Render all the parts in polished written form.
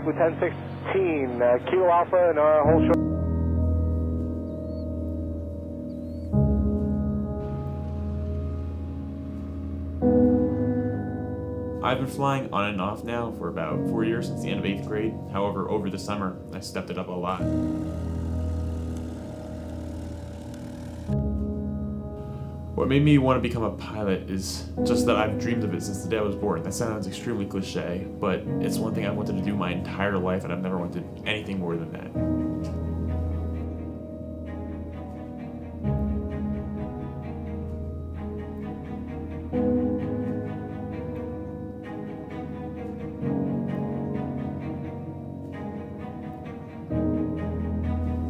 1016, Kilo Alpha and hold short. I've been flying on and off now for about 4 years since the end of 8th grade. However, over the summer, I stepped it up a lot. What made me want to become a pilot is just that I've dreamed of it since the day I was born. That sounds extremely cliche, but it's one thing I've wanted to do my entire life, and I've never wanted anything more than that.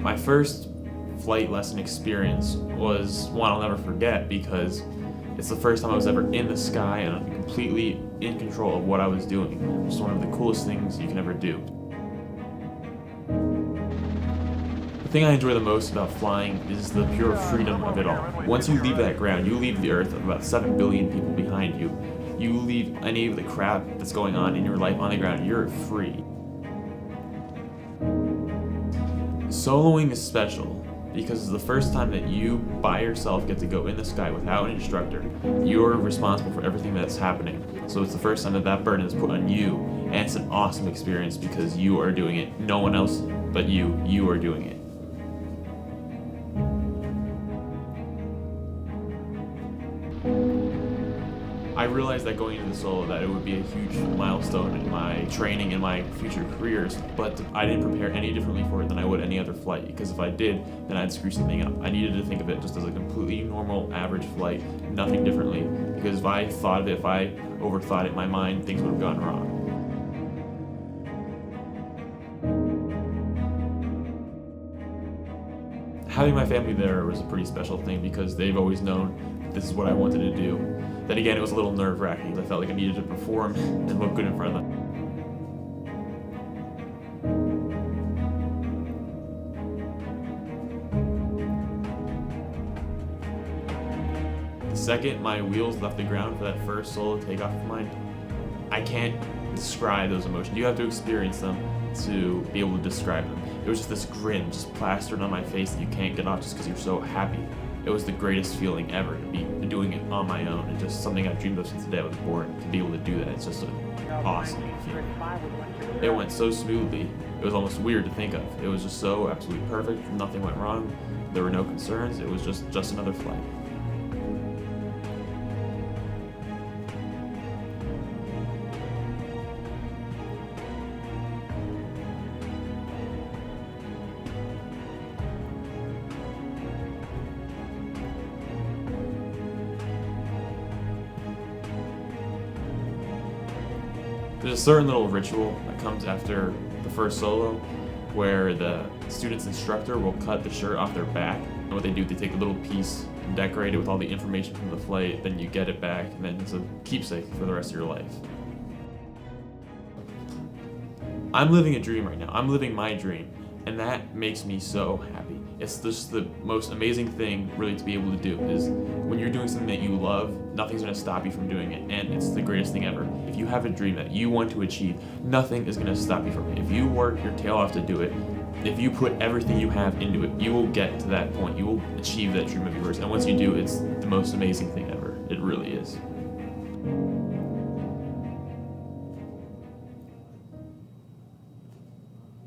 My first flight lesson experience was one I'll never forget because it's the first time I was ever in the sky and I'm completely in control of what I was doing. It's one of the coolest things you can ever do. The thing I enjoy the most about flying is the pure freedom of it all. Once you leave that ground, you leave the earth of about 7 billion people behind you. You leave any of the crap that's going on in your life on the ground. You're free. Soloing is special because it's the first time that you by yourself get to go in the sky without an instructor. You're responsible for everything that's happening. So it's the first time that that burden is put on you, and it's an awesome experience because you are doing it. No one else but you are doing it. I realized that going into the solo that it would be a huge milestone in my training and my future careers, but I didn't prepare any differently for it than I would any other flight, because if I did, then I'd screw something up. I needed to think of it just as a completely normal, average flight, nothing differently, because if I thought of it, if I overthought it in my mind, things would have gone wrong. Having my family there was a pretty special thing because they've always known this is what I wanted to do. Then again, it was a little nerve-wracking. I felt like I needed to perform and look good in front of them. The second my wheels left the ground for that first solo takeoff of mine, I can't describe those emotions. You have to experience them to be able to describe them. It was just this grin just plastered on my face that you can't get off just because you're so happy. It was the greatest feeling ever to be doing it on my own, and just something I've dreamed of since the day I was born. To be able to do that, it's just an awesome feeling. It went so smoothly, it was almost weird to think of. It was just so absolutely perfect, nothing went wrong, there were no concerns, it was just another flight. There's a certain little ritual that comes after the first solo where the student's instructor will cut the shirt off their back. And what they do, they take a little piece and decorate it with all the information from the flight, then you get it back, and then it's a keepsake for the rest of your life. I'm living a dream right now. I'm living my dream, and that makes me so happy. It's just the most amazing thing really to be able to do is when you're doing something that you love, nothing's going to stop you from doing it, and it's the greatest thing ever. If you have a dream that you want to achieve, nothing is going to stop you from it. If you work your tail off to do it, if you put everything you have into it, you will get to that point. You will achieve that dream of yours, and once you do, it's the most amazing thing ever. It really is.